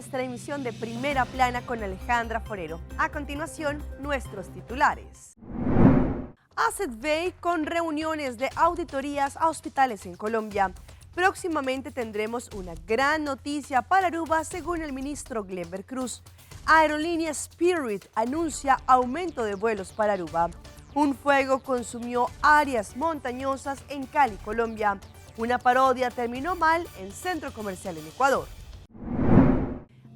nuestra emisión de Primera Plana con Alejandra Forero. A continuación, nuestros titulares. Asset Bay con reuniones de auditorías a hospitales en Colombia. Próximamente tendremos una gran noticia para Aruba, según el ministro Glenber Cruz. Aerolínea Spirit anuncia aumento de vuelos para Aruba. Un fuego consumió áreas montañosas en Cali, Colombia. Una parodia terminó mal en centro comercial en Ecuador.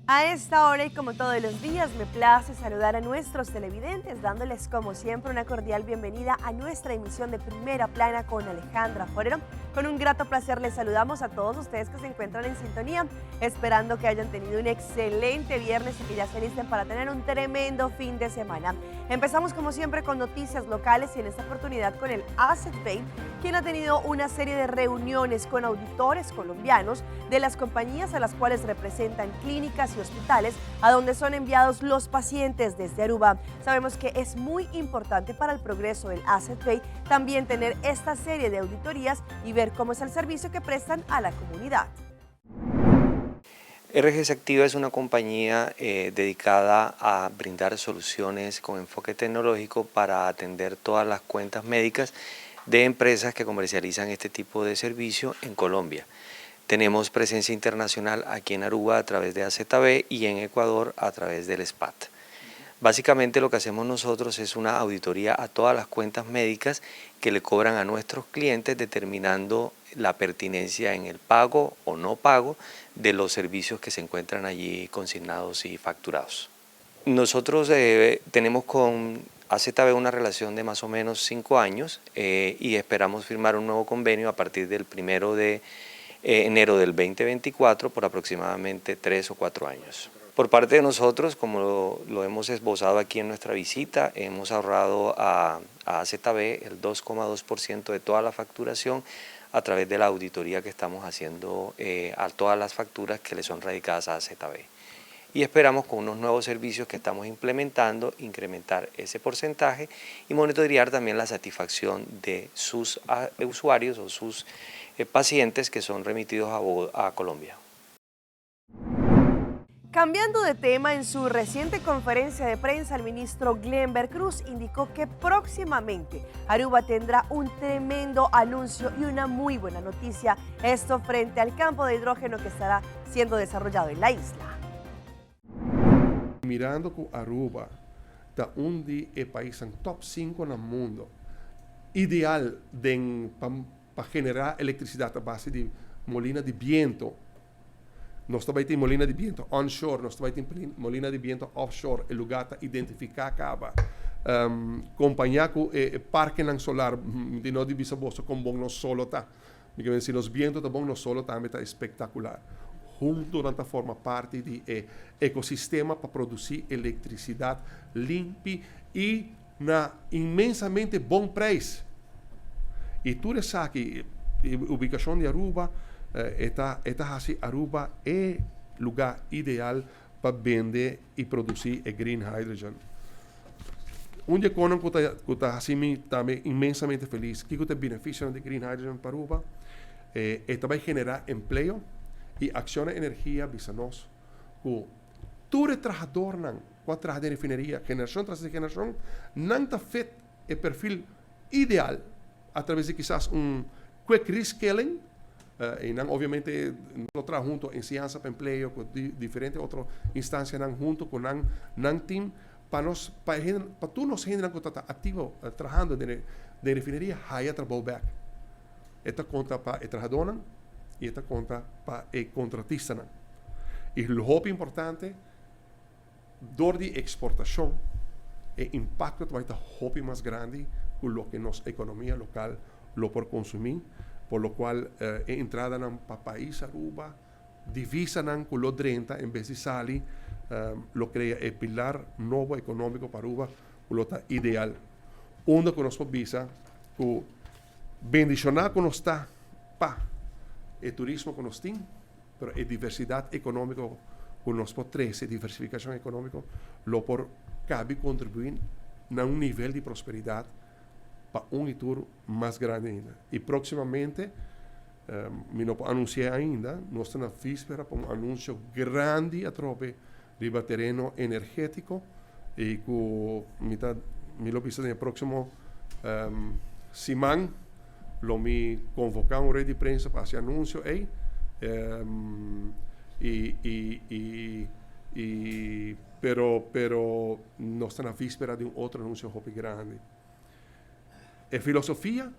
A esta hora y como todos los días me place saludar a nuestros televidentes dándoles como siempre una cordial bienvenida a nuestra emisión de Primera Plana con Alejandra Forero. Con un grato placer les saludamos a todos ustedes que se encuentran en sintonía, esperando que hayan tenido un excelente viernes y que ya se listen para tener un tremendo fin de semana. Empezamos como siempre con noticias locales y en esta oportunidad con el Asset Bay, quien ha tenido una serie de reuniones con auditores colombianos de las compañías a las cuales representan clínicas y hospitales a donde son enviados los pacientes desde Aruba. Sabemos que es muy importante para el progreso del Asset Bay también tener esta serie de auditorías y ver cómo es el servicio que prestan a la comunidad. RGS Activa es una compañía dedicada a brindar soluciones con enfoque tecnológico para atender todas las cuentas médicas de empresas que comercializan este tipo de servicio en Colombia. Tenemos presencia internacional aquí en Aruba a través de AZB y en Ecuador a través del SPAT. Básicamente lo que hacemos nosotros es una auditoría a todas las cuentas médicas que le cobran a nuestros clientes, determinando la pertinencia en el pago o no pago de los servicios que se encuentran allí consignados y facturados. Nosotros tenemos con AZB una relación de más o menos 5 años y esperamos firmar un nuevo convenio a partir del 1 de enero del 2024 por aproximadamente 3 o 4 años. Por parte de nosotros, como lo hemos esbozado aquí en nuestra visita, hemos ahorrado a AZB el 2,2% de toda la facturación a través de la auditoría que estamos haciendo a todas las facturas que le son radicadas a AZB. Y esperamos con unos nuevos servicios que estamos implementando, incrementar ese porcentaje y monitorear también la satisfacción de sus usuarios o sus pacientes que son remitidos a Colombia. Cambiando de tema, en su reciente conferencia de prensa, el ministro Glenber Cruz indicó que próximamente Aruba tendrá un tremendo anuncio y una muy buena noticia, esto frente al campo de hidrógeno que estará siendo desarrollado en la isla. Mirando que Aruba está un de países top 5 no mundo, ideal para generar electricidad a base de molina de viento. Nós também temos molina de viento onshore, nós também temos molina de viento offshore, o lugar para identificar acaba. Acompanhar com o parque solar, de não de Bissabosso, com bom no solo tá. Porque se os ventos tá bom no solo também tá espetacular. Junto da forma parte do ecossistema para produzir eletricidade limpa e na imensamente bom preço. E tu sabe que a ubicação de Aruba esta assim, Aruba é lugar ideal para vender e produzir green hydrogen. Onde econômico está assim também imensamente feliz. Que o benefício de green hydrogen para Aruba vai gerar emprego e ação de energia para nós. Todo trabalhador com a trabalhar de refineria, geração tras geração, não está feito o perfil ideal através de quizás quick rescaling. E não, obviamente, nós trabalhamos junto em ciência para emprego, com diferentes outras instâncias, junto com o team, para todos nós que estão ativos trabalhando de refineria, haya trabalho back. Esta conta para o trabalhador e esta conta para o contratista. E o hope importante, dor de exportação, o impacto vai estar hope mais grande com o que nossa economia local lo por consumir. Por lo cual entrada para el país Aruba, divisa con los 30 en vez de salir, lo crea el pilar nuevo económico para Aruba, lo está ideal. Uno que nos visa, que bendicionar que nos está para el turismo que nos tiene, pero la diversidad económica que nos trece, diversificación económica, lo por cabe contribuir a un nivel de prosperidad para un futuro más grande ainda. Y próximamente Mi não anunciei ainda, nós estamos na víspera para anúncio grande a trope de terreno energético e com mi lo visto no próximo semana lo mi convocar rede de prensa para esse anúncio aí pero nós estamos na víspera de outro anúncio grande. A filosofia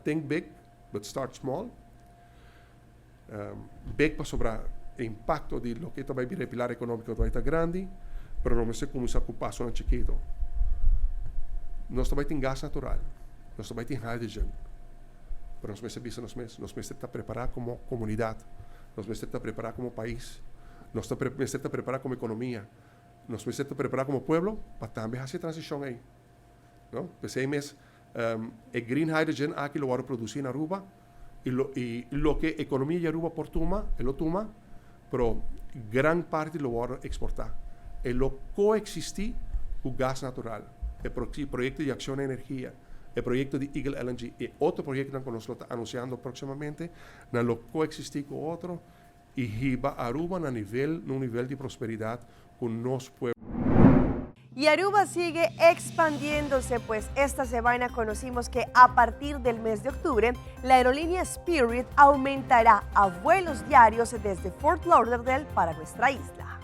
think big but start small. Big para sobre o impacto de lo que vai vir o pilar econômico vai estar grande, pero não sei como se ocupar só chiquito. Nós também tem gás natural, nós também tem hydrogen, pero nós precisamos estar preparados como comunidade, nós precisamos estar preparados como país, nós precisamos estar preparados como economia, nós precisamos estar preparados como pueblo para também fazer transição aí. Não? Pensemos el green hydrogen aquí lo van a producir en Aruba y lo que economía de Aruba por toma, lo toma, pero gran parte lo van a exportar. Y lo coexistir con gas natural, el proyecto de acción de energía, el proyecto de Eagle LNG y otro proyecto que nos lo está anunciando próximamente, lo coexistir con otro y va a Aruba a un nivel de prosperidad con los pueblos. Y Aruba sigue expandiéndose, pues esta semana conocimos que a partir del mes de octubre, la aerolínea Spirit aumentará a vuelos diarios desde Fort Lauderdale para nuestra isla.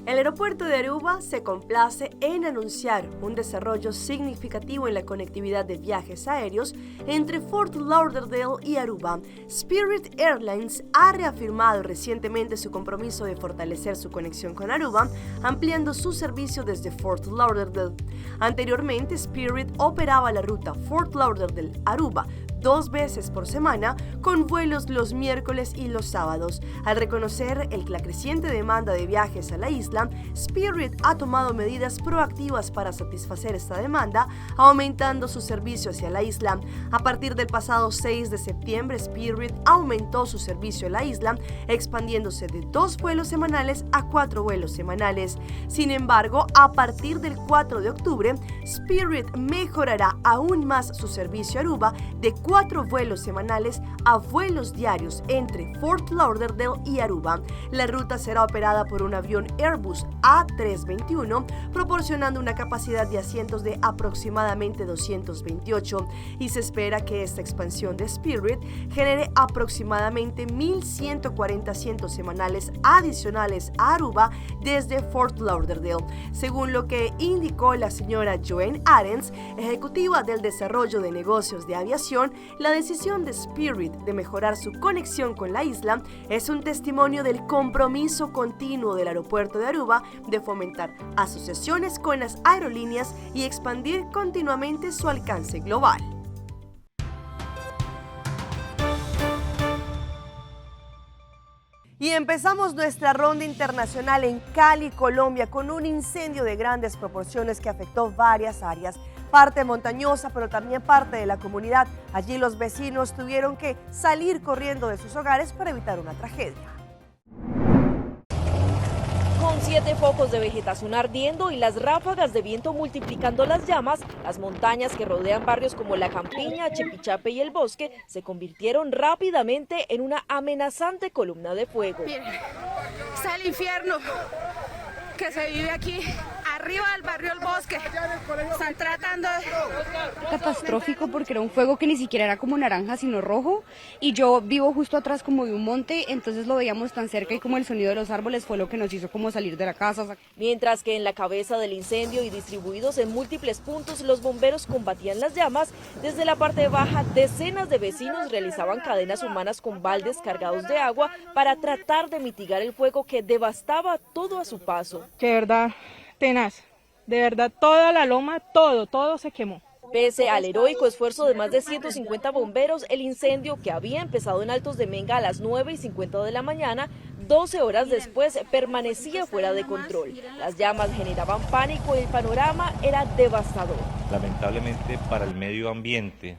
El aeropuerto de Aruba se complace en anunciar un desarrollo significativo en la conectividad de viajes aéreos entre Fort Lauderdale y Aruba. Spirit Airlines ha reafirmado recientemente su compromiso de fortalecer su conexión con Aruba, ampliando su servicio desde Fort Lauderdale. Anteriormente, Spirit operaba la ruta Fort Lauderdale-Aruba 2 veces por semana, con vuelos los miércoles y los sábados. Al reconocer la creciente demanda de viajes a la isla, Spirit ha tomado medidas proactivas para satisfacer esta demanda, aumentando su servicio hacia la isla. A partir del pasado 6 de septiembre, Spirit aumentó su servicio a la isla, expandiéndose de 2 vuelos semanales a 4 vuelos semanales. Sin embargo, a partir del 4 de octubre, Spirit mejorará aún más su servicio a Aruba de 4 vuelos semanales a vuelos diarios entre Fort Lauderdale y Aruba. La ruta será operada por un avión Airbus A321, proporcionando una capacidad de asientos de aproximadamente 228, y se espera que esta expansión de Spirit genere aproximadamente 1.140 asientos semanales adicionales a Aruba desde Fort Lauderdale, según lo que indicó la señora Joanne Arens, ejecutiva del desarrollo de negocios de aviación. La decisión de Spirit de mejorar su conexión con la isla es un testimonio del compromiso continuo del aeropuerto de Aruba de fomentar asociaciones con las aerolíneas y expandir continuamente su alcance global. Y empezamos nuestra ronda internacional en Cali, Colombia, con un incendio de grandes proporciones que afectó varias áreas, parte montañosa, pero también parte de la comunidad. Allí los vecinos tuvieron que salir corriendo de sus hogares para evitar una tragedia. Con 7 focos de vegetación ardiendo y las ráfagas de viento multiplicando las llamas, las montañas que rodean barrios como La Campiña, Chipichape y El Bosque se convirtieron rápidamente en una amenazante columna de fuego. Miren, está el infierno que se vive aquí, arriba del barrio El Bosque. Están tratando de... Catastrófico, porque era un fuego que ni siquiera era como naranja sino rojo, y yo vivo justo atrás como de un monte, entonces lo veíamos tan cerca y como el sonido de los árboles fue lo que nos hizo como salir de la casa. Mientras que en la cabeza del incendio y distribuidos en múltiples puntos, los bomberos combatían las llamas, desde la parte baja decenas de vecinos realizaban cadenas humanas con baldes cargados de agua para tratar de mitigar el fuego que devastaba todo a su paso. Que de verdad, tenaz, de verdad toda la loma, todo se quemó. Pese al heroico esfuerzo de más de 150 bomberos, el incendio, que había empezado en Altos de Menga a las 9:50 de la mañana, 12 horas después permanecía fuera de control. Las llamas generaban pánico y el panorama era devastador. Lamentablemente para el medio ambiente,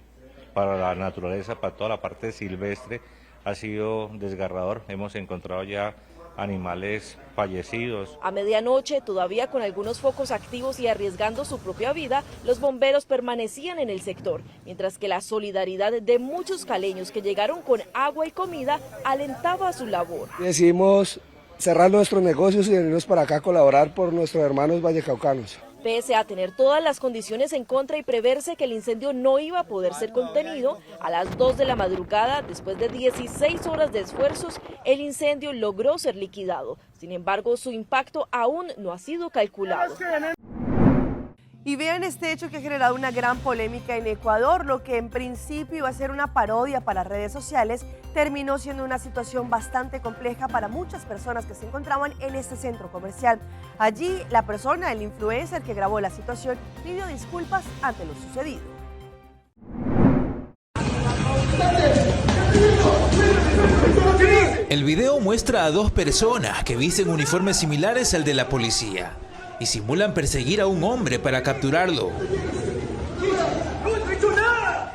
para la naturaleza, para toda la parte silvestre, ha sido desgarrador. Hemos encontrado ya animales fallecidos. A medianoche, todavía con algunos focos activos y arriesgando su propia vida, los bomberos permanecían en el sector, mientras que la solidaridad de muchos caleños que llegaron con agua y comida alentaba su labor. Decidimos cerrar nuestros negocios y venirnos para acá a colaborar por nuestros hermanos vallecaucanos. Pese a tener todas las condiciones en contra y preverse que el incendio no iba a poder ser contenido, a las 2 de la madrugada, después de 16 horas de esfuerzos, el incendio logró ser liquidado. Sin embargo, su impacto aún no ha sido calculado. Y vean este hecho que ha generado una gran polémica en Ecuador. Lo que en principio iba a ser una parodia para redes sociales terminó siendo una situación bastante compleja para muchas personas que se encontraban en este centro comercial. Allí, la persona, el influencer que grabó la situación, pidió disculpas ante lo sucedido. El video muestra a dos personas que visten uniformes similares al de la policía y simulan perseguir a un hombre para capturarlo.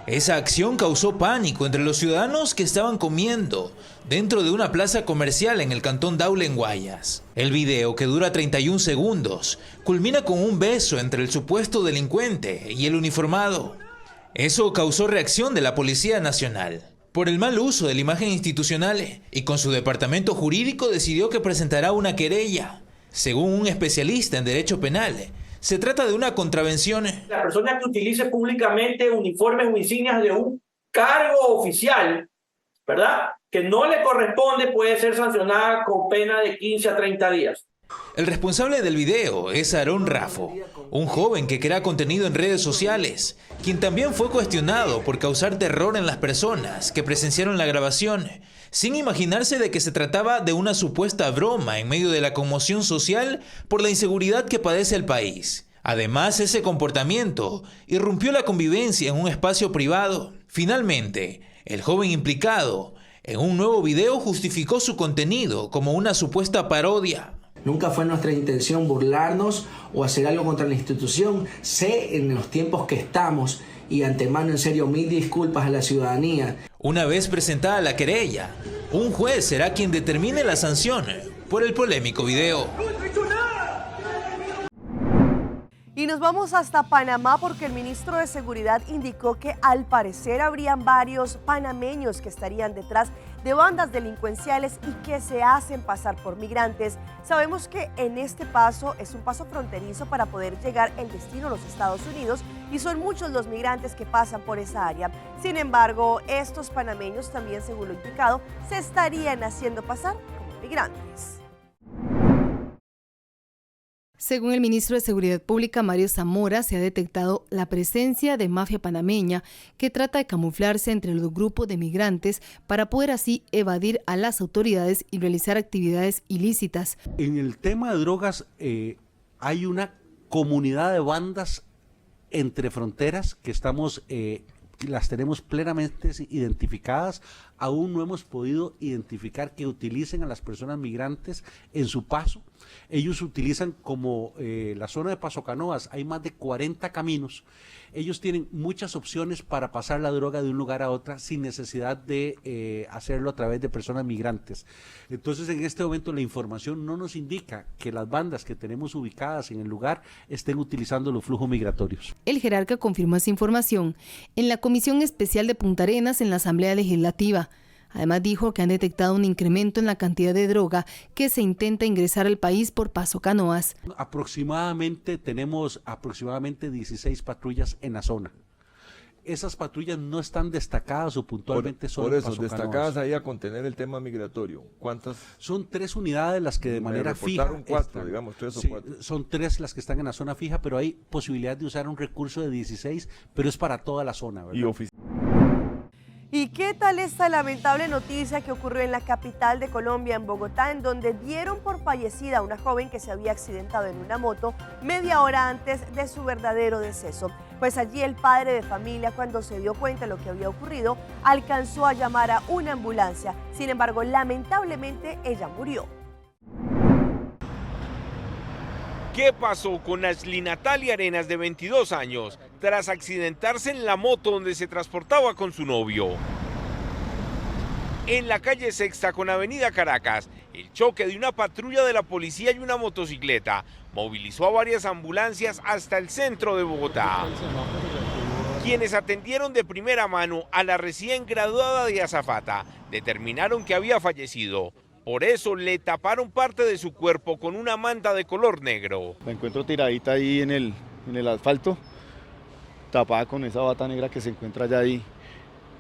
Esa acción causó pánico entre los ciudadanos que estaban comiendo dentro de una plaza comercial en el cantón Daule, en Guayas. El video, que dura 31 segundos, culmina con un beso entre el supuesto delincuente y el uniformado. Eso causó reacción de la Policía Nacional por el mal uso de la imagen institucional, y con su departamento jurídico decidió que presentará una querella. Según un especialista en derecho penal, se trata de una contravención. La persona que utilice públicamente uniformes o insignias de un cargo oficial, ¿verdad?, que no le corresponde, puede ser sancionada con pena de 15 a 30 días. El responsable del video es Aarón Rafo, un joven que crea contenido en redes sociales, quien también fue cuestionado por causar terror en las personas que presenciaron la grabación, sin imaginarse de que se trataba de una supuesta broma en medio de la conmoción social por la inseguridad que padece el país. Además, ese comportamiento irrumpió la convivencia en un espacio privado. Finalmente, el joven implicado en un nuevo video justificó su contenido como una supuesta parodia. Nunca fue nuestra intención burlarnos o hacer algo contra la institución. Sé en los tiempos que estamos y antemano, en serio, mil disculpas a la ciudadanía. Una vez presentada la querella, un juez será quien determine la sanción por el polémico video. Y nos vamos hasta Panamá porque el ministro de Seguridad indicó que al parecer habrían varios panameños que estarían detrás de bandas delincuenciales y que se hacen pasar por migrantes. Sabemos que en este paso es un paso fronterizo para poder llegar al destino a los Estados Unidos y son muchos los migrantes que pasan por esa área. Sin embargo, estos panameños también, según lo indicado, se estarían haciendo pasar como migrantes. Según el ministro de Seguridad Pública, Mario Zamora, se ha detectado la presencia de mafia panameña que trata de camuflarse entre los grupos de migrantes para poder así evadir a las autoridades y realizar actividades ilícitas. En el tema de drogas hay una comunidad de bandas entre fronteras que las tenemos plenamente identificadas. Aún no hemos podido identificar que utilicen a las personas migrantes en su paso. Ellos utilizan como la zona de Paso Canoas, hay más de 40 caminos. Ellos tienen muchas opciones para pasar la droga de un lugar a otro sin necesidad de hacerlo a través de personas migrantes. Entonces, en este momento la información no nos indica que las bandas que tenemos ubicadas en el lugar estén utilizando los flujos migratorios. El jerarca confirmó esa información en la Comisión Especial de Punta Arenas en la Asamblea Legislativa. Además dijo que han detectado un incremento en la cantidad de droga que se intenta ingresar al país por Paso Canoas. Tenemos aproximadamente 16 patrullas en la zona. Esas patrullas no están destacadas o puntualmente son por eso, destacadas ahí a contener el tema migratorio. ¿Cuántas? Son 3 unidades las que de manera fija. 4, digamos, 3 o 4. Son 3 las que están en la zona fija, pero hay posibilidad de usar un recurso de 16, pero es para toda la zona, ¿verdad? ¿Y qué tal esta lamentable noticia que ocurrió en la capital de Colombia, en Bogotá, en donde dieron por fallecida a una joven que se había accidentado en una moto media hora antes de su verdadero deceso? Pues allí el padre de familia, cuando se dio cuenta de lo que había ocurrido, alcanzó a llamar a una ambulancia. Sin embargo, lamentablemente ella murió. ¿Qué pasó con Ashley Natalia Arenas, de 22 años, tras accidentarse en la moto donde se transportaba con su novio? En la calle Sexta con Avenida Caracas, El choque de una patrulla de la policía y una motocicleta movilizó a varias ambulancias hasta el centro de Bogotá. Quienes atendieron de primera mano a la recién graduada de azafata determinaron que había fallecido. Por eso le taparon parte de su cuerpo con una manta de color negro. La encuentro tiradita ahí en el asfalto, tapada con esa bata negra que se encuentra allá ahí.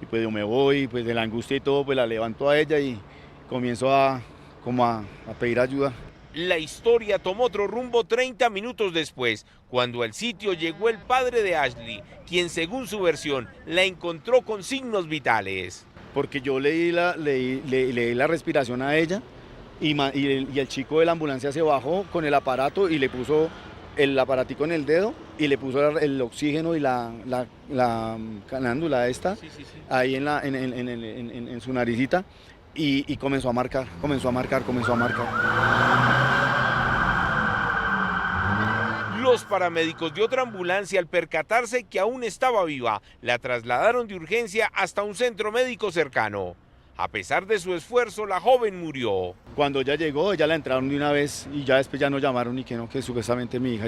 Y pues yo me voy, pues de la angustia y todo, pues la levanto a ella y comienzo a pedir ayuda. La historia tomó otro rumbo 30 minutos después, cuando al sitio llegó el padre de Ashley, quien según su versión la encontró con signos vitales. Porque yo le di la respiración a ella y el chico de la ambulancia se bajó con el aparato y le puso el aparatico en el dedo y le puso el oxígeno y la canándula esta ahí en su naricita y comenzó a marcar. Los paramédicos de otra ambulancia, al percatarse que aún estaba viva, la trasladaron de urgencia hasta un centro médico cercano. A pesar de su esfuerzo, la joven murió. Cuando ella llegó, ella la entraron de una vez y ya después ya nos llamaron y que supuestamente mi hija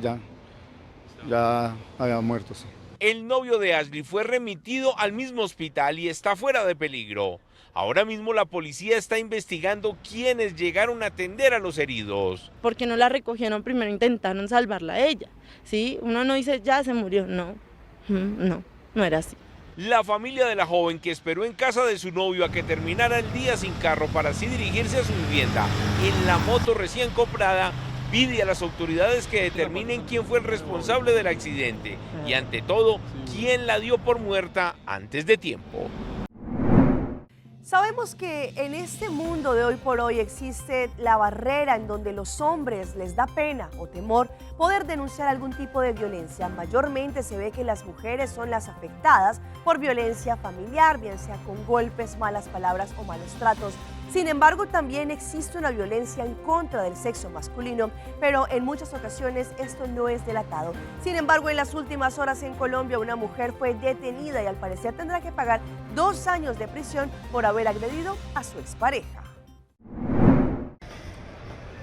ya había muerto. Sí. El novio de Ashley fue remitido al mismo hospital y está fuera de peligro. Ahora mismo la policía está investigando quiénes llegaron a atender a los heridos. Porque no la recogieron primero, intentaron salvarla a ella. ¿Sí? Uno no dice, ya se murió. No era así. La familia de la joven, que esperó en casa de su novio a que terminara el día sin carro para así dirigirse a su vivienda en la moto recién comprada, pide a las autoridades que determinen quién fue el responsable del accidente y, ante todo, quién la dio por muerta antes de tiempo. Sabemos que en este mundo de hoy por hoy existe la barrera en donde los hombres les da pena o temor poder denunciar algún tipo de violencia. Mayormente se ve que las mujeres son las afectadas por violencia familiar, bien sea con golpes, malas palabras o malos tratos. Sin embargo, también existe una violencia en contra del sexo masculino, pero en muchas ocasiones esto no es delatado. Sin embargo, en las últimas horas en Colombia, una mujer fue detenida y al parecer tendrá que pagar 2 años de prisión por haber agredido a su expareja.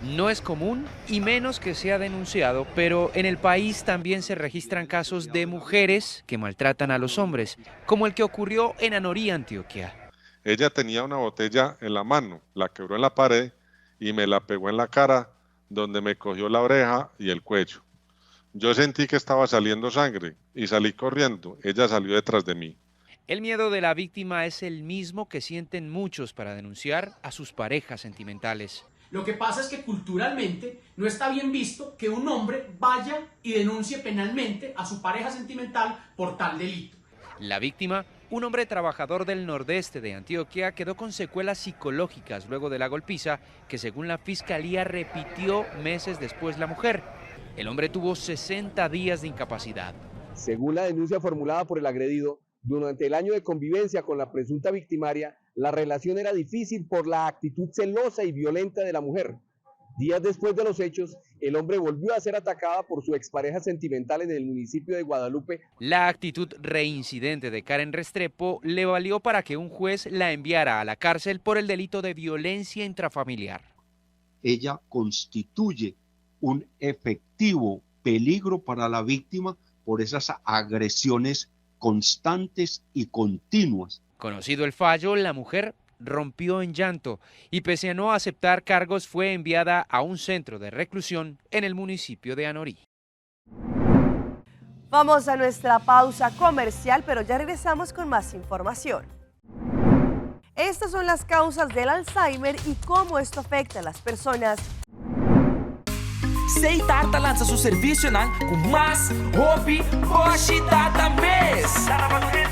No es común y menos que sea denunciado, pero en el país también se registran casos de mujeres que maltratan a los hombres, como el que ocurrió en Anorí, Antioquia. Ella tenía una botella en la mano, la quebró en la pared y me la pegó en la cara, donde me cogió la oreja y el cuello. Yo sentí que estaba saliendo sangre y salí corriendo. Ella salió detrás de mí. El miedo de la víctima es el mismo que sienten muchos para denunciar a sus parejas sentimentales. Lo que pasa es que culturalmente no está bien visto que un hombre vaya y denuncie penalmente a su pareja sentimental por tal delito. La víctima, un hombre trabajador del nordeste de Antioquia, quedó con secuelas psicológicas luego de la golpiza que, según la fiscalía, repitió meses después la mujer. El hombre tuvo 60 días de incapacidad. Según la denuncia formulada por el agredido, durante el año de convivencia con la presunta victimaria, la relación era difícil por la actitud celosa y violenta de la mujer. Días después de los hechos, el hombre volvió a ser atacado por su expareja sentimental en el municipio de Guadalupe. La actitud reincidente de Karen Restrepo le valió para que un juez la enviara a la cárcel por el delito de violencia intrafamiliar. Ella constituye un efectivo peligro para la víctima por esas agresiones constantes y continuas. Conocido el fallo, la mujer rompió en llanto y, pese a no aceptar cargos, fue enviada a un centro de reclusión en el municipio de Anorí. Vamos a nuestra pausa comercial, pero ya regresamos con más información. Estas son las causas del Alzheimer y cómo esto afecta a las personas. Seitarta lança seu serviço com mais hobby, Bosch Data mês.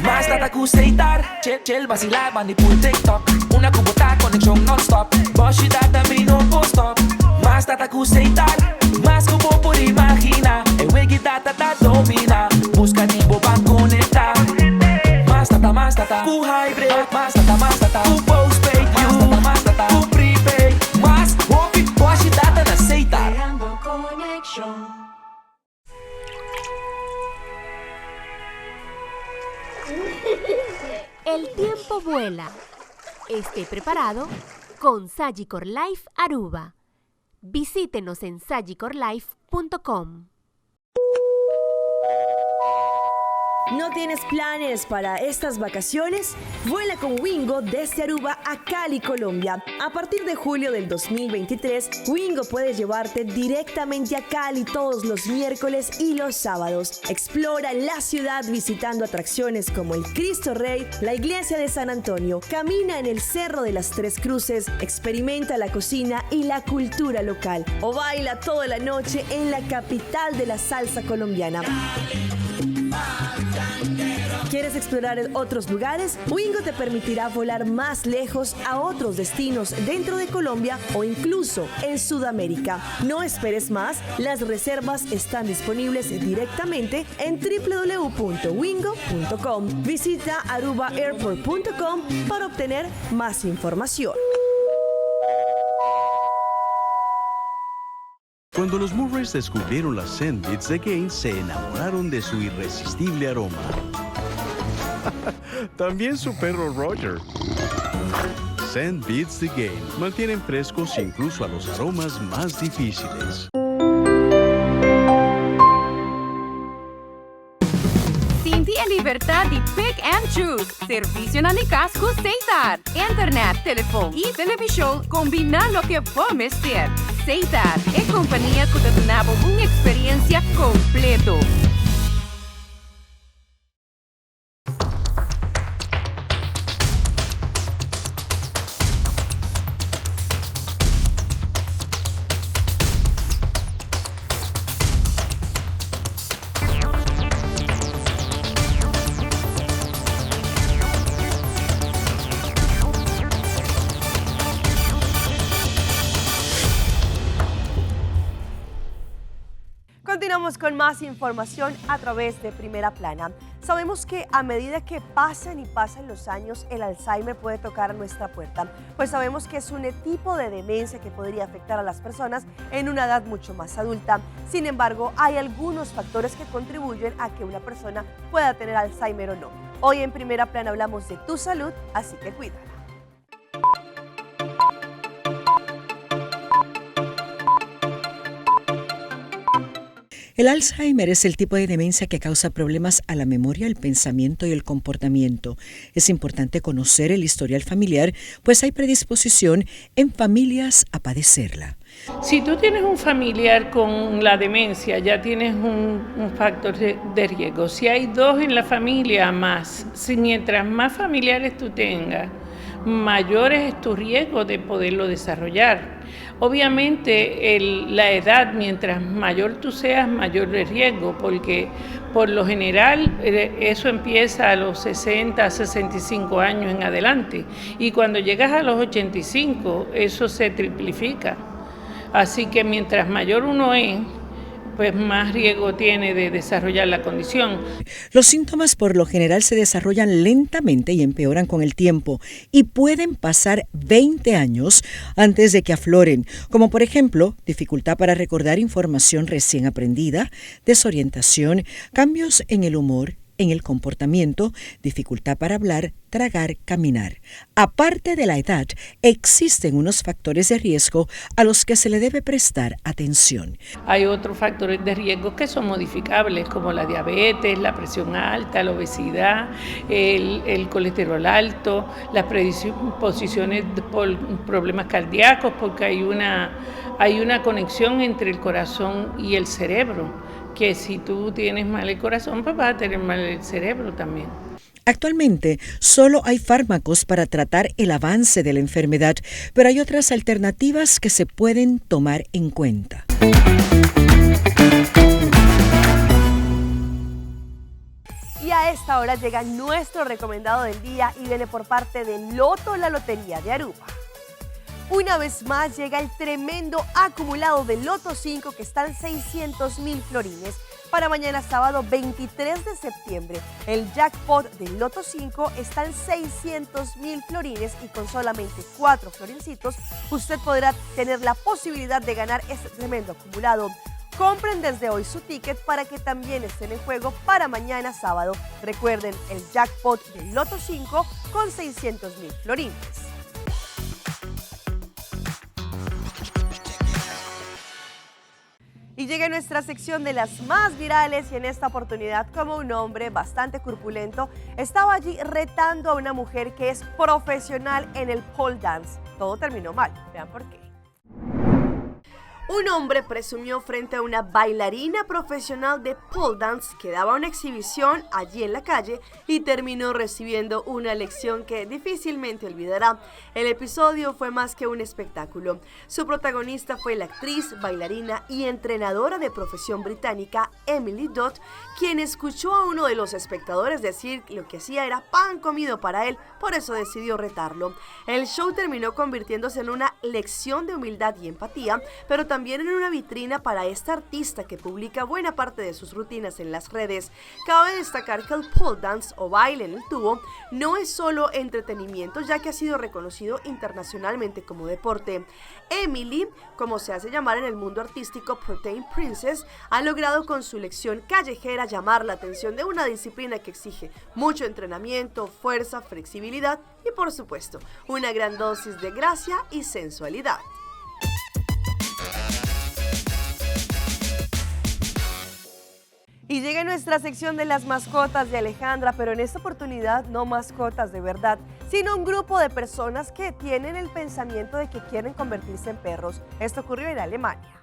Mais data com Seitar, chill vacilar, manipul TikTok. Una cubota, conexão non-stop. Bosch Data me no post-stop. Mais data com Seitar, mais que vou por imaginar. É Wiki Data da domina. Busca tipo pra conectar. Mais data, com hybrid. Mais data, com postpaid. Mais data, com prepaid. Mais hobby, Bosch Data na Seitar. El tiempo vuela. Esté preparado con Sagicor Life Aruba. Visítenos en sagicorlife.com. ¿No tienes planes para estas vacaciones? Vuela con Wingo desde Aruba a Cali, Colombia. A partir de julio del 2023, Wingo puede llevarte directamente a Cali todos los miércoles y los sábados. Explora la ciudad visitando atracciones como el Cristo Rey, la Iglesia de San Antonio, camina en el Cerro de las Tres Cruces, experimenta la cocina y la cultura local o baila toda la noche en la capital de la salsa colombiana. ¿Quieres explorar otros lugares? Wingo te permitirá volar más lejos a otros destinos dentro de Colombia o incluso en Sudamérica. No esperes más, las reservas están disponibles directamente en www.wingo.com. Visita arubaairport.com para obtener más información. Cuando los Murrays descubrieron las Scent Beats de Gain, se enamoraron de su irresistible aroma. También su perro Roger. Scent Beats de Gain mantienen frescos incluso a los aromas más difíciles. Siente a libertad de pick and choose. Servicio na Nicasco Ceitar. Internet, teléfono y televisión combina lo que vamos a ter. Ceitar é companhia que te donava uma experiência completo. Continuamos con más información a través de Primera Plana. Sabemos que a medida que pasan los años, el Alzheimer puede tocar a nuestra puerta, pues sabemos que es un tipo de demencia que podría afectar a las personas en una edad mucho más adulta. Sin embargo, hay algunos factores que contribuyen a que una persona pueda tener Alzheimer o no. Hoy en Primera Plana hablamos de tu salud, así que cuídala. El Alzheimer es el tipo de demencia que causa problemas a la memoria, el pensamiento y el comportamiento. Es importante conocer el historial familiar, pues hay predisposición en familias a padecerla. Si tú tienes un familiar con la demencia, ya tienes un factor de riesgo. Si hay dos en la familia, más. Mientras más familiares tú tengas, mayor es tu riesgo de poderlo desarrollar. Obviamente la edad, mientras mayor tú seas, mayor el riesgo, porque por lo general eso empieza a los 60, 65 años en adelante, y cuando llegas a los 85 eso se triplifica. Así que mientras mayor uno es, pues más riesgo tiene de desarrollar la condición. Los síntomas por lo general se desarrollan lentamente y empeoran con el tiempo y pueden pasar 20 años antes de que afloren, como por ejemplo dificultad para recordar información recién aprendida, desorientación, cambios en el humor, en el comportamiento, dificultad para hablar, tragar, caminar. Aparte de la edad, existen unos factores de riesgo a los que se le debe prestar atención. Hay otros factores de riesgo que son modificables, como la diabetes, la presión alta, la obesidad, el colesterol alto, las predisposiciones por problemas cardíacos, porque hay una conexión entre el corazón y el cerebro, que si tú tienes mal el corazón, pues vas a tener mal el cerebro también. Actualmente, solo hay fármacos para tratar el avance de la enfermedad, pero hay otras alternativas que se pueden tomar en cuenta. Y a esta hora llega nuestro recomendado del día y viene por parte de Loto, la Lotería de Aruba. Una vez más llega el tremendo acumulado de Loto 5 que está en 600.000 florines para mañana sábado 23 de septiembre. El jackpot del Loto 5 está en 600.000 florines y con solamente 4 florincitos usted podrá tener la posibilidad de ganar este tremendo acumulado. Compren desde hoy su ticket para que también estén en juego para mañana sábado. Recuerden el jackpot del Loto 5 con 600.000 florines. Y llega nuestra sección de las más virales y en esta oportunidad como un hombre bastante corpulento estaba allí retando a una mujer que es profesional en el pole dance. Todo terminó mal, vean por qué. Un hombre presumió frente a una bailarina profesional de pole dance que daba una exhibición allí en la calle y terminó recibiendo una lección que difícilmente olvidará. El episodio fue más que un espectáculo. Su protagonista fue la actriz, bailarina y entrenadora de profesión británica Emily Dodd, quien escuchó a uno de los espectadores decir que lo que hacía era pan comido para él, por eso decidió retarlo. El show terminó convirtiéndose en una lección de humildad y empatía, pero también en una vitrina para esta artista que publica buena parte de sus rutinas en las redes. Cabe destacar que el pole dance o baile en el tubo no es solo entretenimiento, ya que ha sido reconocido internacionalmente como deporte. Emily, como se hace llamar en el mundo artístico Protein Princess, ha logrado con su lección callejera llamar la atención de una disciplina que exige mucho entrenamiento, fuerza, flexibilidad y por supuesto una gran dosis de gracia y sensualidad. Y llega nuestra sección de las mascotas de Alejandra, pero en esta oportunidad no mascotas de verdad, sino un grupo de personas que tienen el pensamiento de que quieren convertirse en perros. Esto ocurrió en Alemania.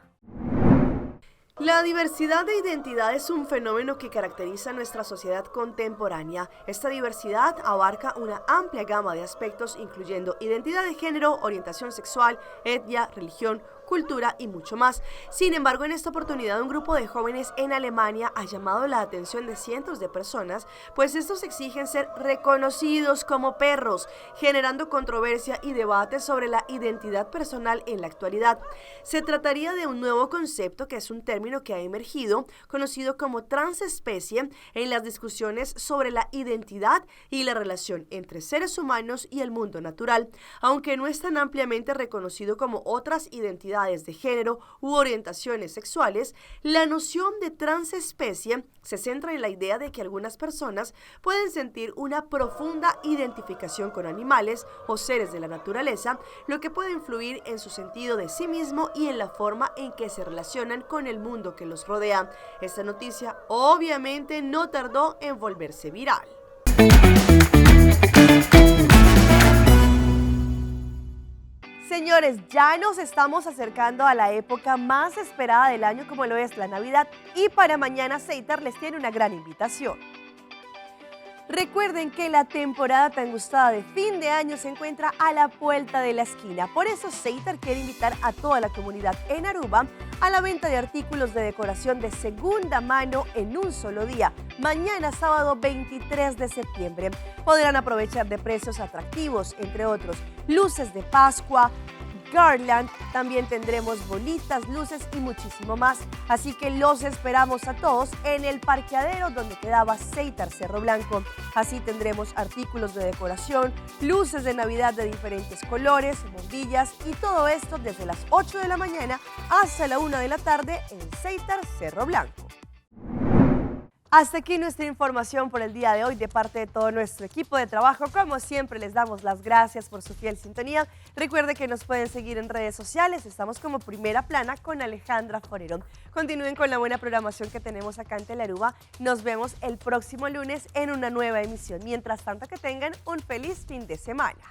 La diversidad de identidad es un fenómeno que caracteriza nuestra sociedad contemporánea. Esta diversidad abarca una amplia gama de aspectos, incluyendo identidad de género, orientación sexual, etnia, religión, cultura y mucho más. Sin embargo, en esta oportunidad un grupo de jóvenes en Alemania ha llamado la atención de cientos de personas, pues estos exigen ser reconocidos como perros, generando controversia y debate sobre la identidad personal en la actualidad. Se trataría de un nuevo concepto que es un término que ha emergido, conocido como transespecie, en las discusiones sobre la identidad y la relación entre seres humanos y el mundo natural, aunque no es tan ampliamente reconocido como otras identidades de género u orientaciones sexuales. La noción de transespecie se centra en la idea de que algunas personas pueden sentir una profunda identificación con animales o seres de la naturaleza, lo que puede influir en su sentido de sí mismo y en la forma en que se relacionan con el mundo que los rodea. Esta noticia obviamente no tardó en volverse viral. Señores, ya nos estamos acercando a la época más esperada del año, como lo es la Navidad, y para mañana Seitar les tiene una gran invitación. Recuerden que la temporada tan gustada de fin de año se encuentra a la vuelta de la esquina. Por eso Seitar quiere invitar a toda la comunidad en Aruba a la venta de artículos de decoración de segunda mano en un solo día, mañana sábado 23 de septiembre. Podrán aprovechar de precios atractivos, entre otros, luces de Pascua, garland, también tendremos bolitas, luces y muchísimo más. Así que los esperamos a todos en el parqueadero donde quedaba Seitar Cerro Blanco. Así tendremos artículos de decoración, luces de Navidad de diferentes colores, bombillas y todo esto desde las 8 de la mañana hasta la 1 de la tarde en Seitar Cerro Blanco. Hasta aquí nuestra información por el día de hoy de parte de todo nuestro equipo de trabajo. Como siempre, les damos las gracias por su fiel sintonía. Recuerde que nos pueden seguir en redes sociales. Estamos como Primera Plana con Alejandra Forero. Continúen con la buena programación que tenemos acá en Telearuba. Nos vemos el próximo lunes en una nueva emisión. Mientras tanto, que tengan un feliz fin de semana.